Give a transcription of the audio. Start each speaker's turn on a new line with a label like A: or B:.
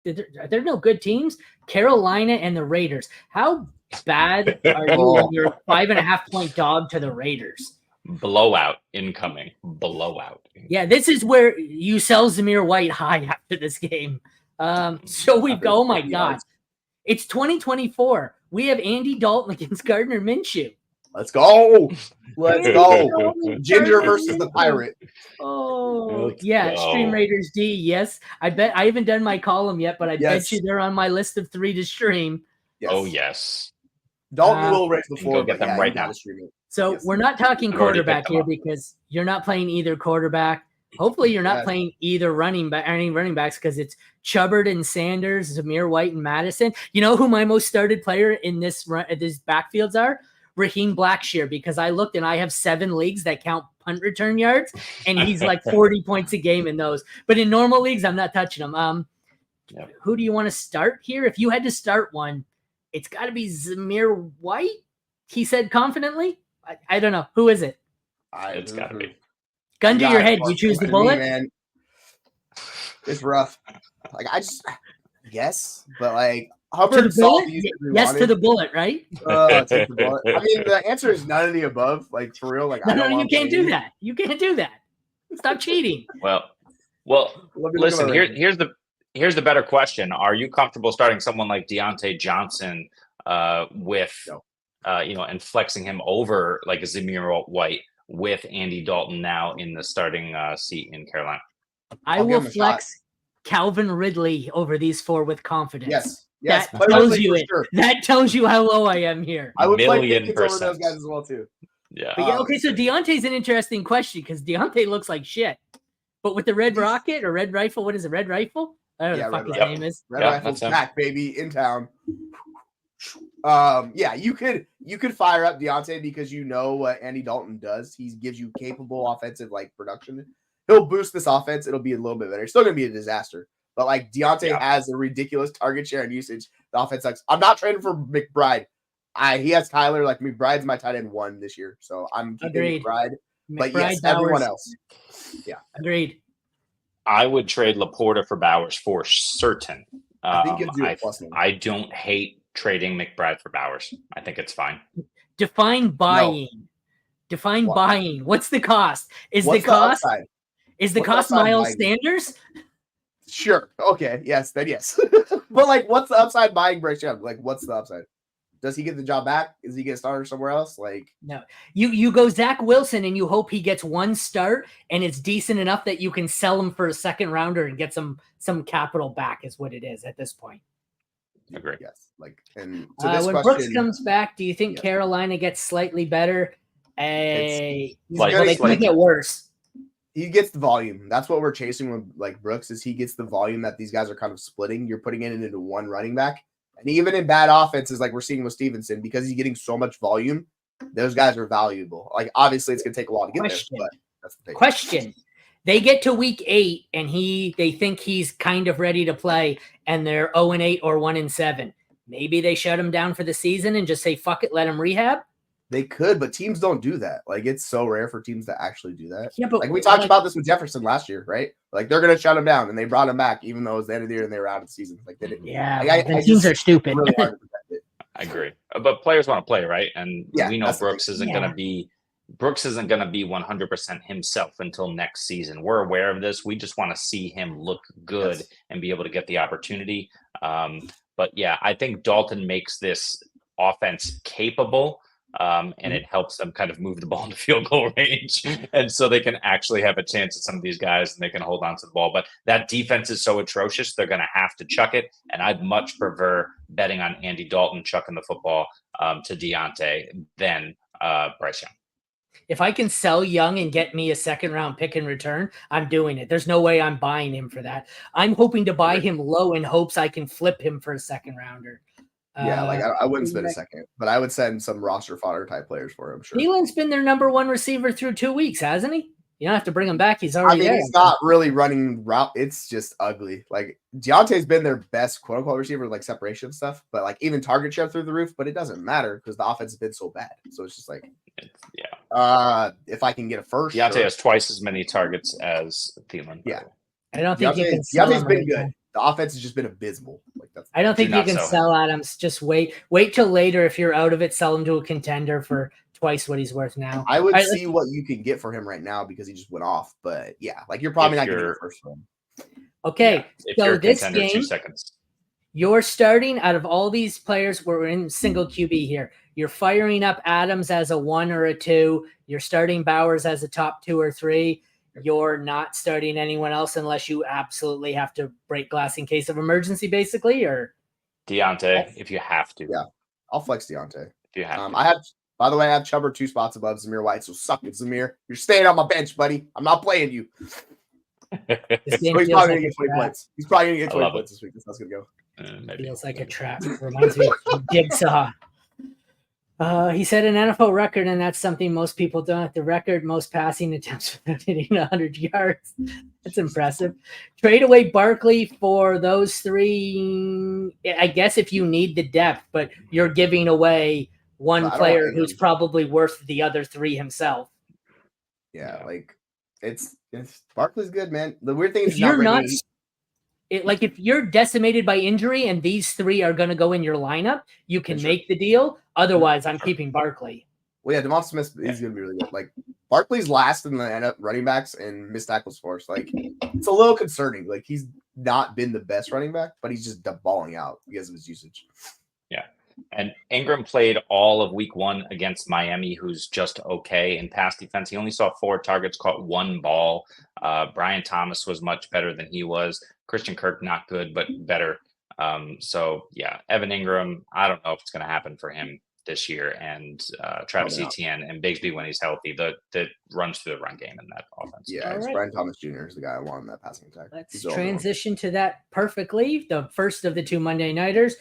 A: They're no good teams. Carolina and the Raiders. How bad are you when you're 5.5-point dog to the Raiders?
B: Blowout incoming. Blowout.
A: Yeah, this is where you sell Zamir White high after this game. So we go, oh my God. It's 2024. We have Andy Dalton against Gardner Minshew.
C: Let's go. Let's go. Ginger versus the Pirate.
A: Oh, yeah. Stream Raiders D. Yes. I haven't done my column yet, but I bet you they're on my list of 3 to stream.
C: Yes.
B: Oh, yes.
C: Dalton will raise the floor.
B: Get them right now.
A: So we're not talking quarterback here because you're not playing either quarterback. Hopefully you're not playing either running backs because it's Chubbard and Sanders, Zamir White and Madison. You know who my most started player in this backfields are? Raheem Blackshear, because I looked and I have 7 leagues that count punt return yards, and he's like 40 points a game in those. But in normal leagues, I'm not touching him. Who do you want to start here? If you had to start one, it's got to be Zamir White, he said confidently. I don't know. Who is it?
B: It's got to be.
A: Gun to your head. You choose the bullet?
C: Man. It's rough. Like, yes, but like, Hubbard
A: yes to the bullet, right?
C: Take the bullet. I mean, the answer is none of the above. Like, for real. Like,
A: no, you can't do that. You can't do that. Stop cheating.
B: Well. Listen. Here's the better question. Are you comfortable starting someone like Deontay Johnson with, and flexing him over like a Zamir White with Andy Dalton now in the starting seat in Carolina?
A: I will flex Calvin Ridley over these 4 with confidence.
C: Yes.
A: That tells you it. Sure. That tells you how low I am here.
C: I would play Pickens over those guys as well too.
B: Yeah.
A: But okay, so Deontay's an interesting question because Deontay looks like shit. But with the red rocket or red rifle, what is it? Red rifle? I don't know what the fuck his name is.
C: Red rifle's back, baby, in town. You could fire up Deontay because you know what Andy Dalton does. He gives you capable offensive production. He'll boost this offense. It'll be a little bit better. It's still gonna be a disaster. But like Deontay has a ridiculous target share and usage. The offense sucks. I'm not trading for McBride. He has Tyler. Like McBride's my tight end 1 this year, so I'm keeping McBride. But yes, everyone else. Yeah,
A: agreed.
B: I would trade Laporta for Bowers for certain.
C: I think it's you a plus one.
B: I don't hate trading McBride for Bowers. I think it's fine.
A: Define buying. No. Define buying. What's the cost? Is the cost Miles Sanders?
C: Sure. Okay. Yes. Then yes. But like, what's the upside buying Bryce Young? Like, what's the upside? Does he get the job back? Is he get a starter somewhere else? Like,
A: no. You go Zach Wilson and you hope he gets 1 start and it's decent enough that you can sell him for a 2nd rounder and get some capital back. Is what it is at this point.
B: Agree.
C: Yes. Like, and to this
A: when Brooks comes back, do you think Carolina gets slightly better? They might get worse.
C: He gets the volume. That's what we're chasing with like Brooks is he gets the volume that these guys are kind of splitting. You're putting it into 1 running back. And even in bad offenses, like we're seeing with Stevenson, because he's getting so much volume, those guys are valuable. Like obviously it's gonna take a while to get there, but that's the thing.
A: Question. They get to week 8 and they think he's kind of ready to play and they're 0-8 or 1-7. Maybe they shut him down for the season and just say, fuck it, let him rehab.
C: They could, but teams don't do that. Like it's so rare for teams to actually do that.
A: Yeah, but
C: like we talked about this with Jefferson last year, right? Like they're gonna shut him down, and they brought him back, even though it was the end of the year and they were out of the season. Like they didn't.
A: Yeah, like, teams are stupid.
C: Really hard to protect it.
B: I agree, but players want to play, right? And we know Brooks isn't gonna be 100% himself until next season. We're aware of this. We just want to see him look good and be able to get the opportunity. But yeah, I think Dalton makes this offense capable. And it helps them kind of move the ball into field goal range. And so they can actually have a chance at some of these guys and they can hold on to the ball. But that defense is so atrocious, they're going to have to chuck it. And I'd much prefer betting on Andy Dalton chucking the football to Deontay than Bryce Young.
A: If I can sell Young and get me a 2nd round pick in return, I'm doing it. There's no way I'm buying him for that. I'm hoping to buy him low in hopes I can flip him for a 2nd rounder.
C: Yeah, like I wouldn't spend a 2nd, but I would send some roster fodder type players for him. Sure.
A: Thiel's been their number 1 receiver through 2 weeks, hasn't he? You don't have to bring him back. He's already there.
C: He's not really running route. It's just ugly. Like Deontay's been their best quote unquote receiver, like separation stuff, but like even target share through the roof. But it doesn't matter because the offense has been so bad. So it's just like, if I can get a first,
B: Deontay has twice as many targets as Thielen.
C: Yeah,
A: I don't think
C: Deontay's been good. the offense has just been abysmal. Like that's.
A: I don't think you can sell Adams. Just wait till later. If you're out of it, sell him to a contender for twice what he's worth now.
C: I would see what you can get for him right now because he just went off. But yeah, like you're probably not getting your first one.
A: Okay, so this game,
B: 2 seconds.
A: You're starting out of all these players. We're in single QB here. You're firing up Adams as a 1 or a 2. You're starting Bowers as a top 2 or 3. You're not starting anyone else unless you absolutely have to break glass in case of emergency, basically, or
B: Deontay, if you have to.
C: Yeah, I'll flex Deontay.
B: If you have
C: to. By the way, I have Chubb 2 spots above Zamir White, so suck it, Zamir. You're staying on my bench, buddy. I'm not playing you. So he's probably going to get 20 points. He's probably going to get 20 points this week. That's how it's going to
A: go. Feels like a trap. Reminds me of Jigsaw. He set an NFL record, and that's something most people don't. The record, most passing attempts without hitting 100 yards. That's impressive. Trade away Barkley for those 3. I guess if you need the depth, but you're giving away one player who's probably worth the other 3 himself.
C: Yeah, like it's Barkley's good, man. The weird thing is
A: if you're decimated by injury and these 3 are going to go in your lineup, you can make the deal. Otherwise, I'm keeping Barkley.
C: Well, yeah, Devonta Smith is going to be really good. Like Barkley's last in the running backs and missed tackles force. Like it's a little concerning. Like he's not been the best running back, but he's just balling out because of his usage.
B: Yeah. And Ingram played all of week 1 against Miami, who's just okay in pass defense. He only saw 4 targets, caught 1 ball. Brian Thomas was much better than he was. Christian Kirk, not good, but better. So, yeah, Evan Ingram, I don't know if it's going to happen for him this year. And Travis Etienne and Bigsby, when he's healthy, that runs through the run game in that offense.
C: Yeah, it's Brian Thomas Jr. is the guy I want in that passing attack.
A: Let's transition to that perfectly. The first of the 2 Monday Nighters.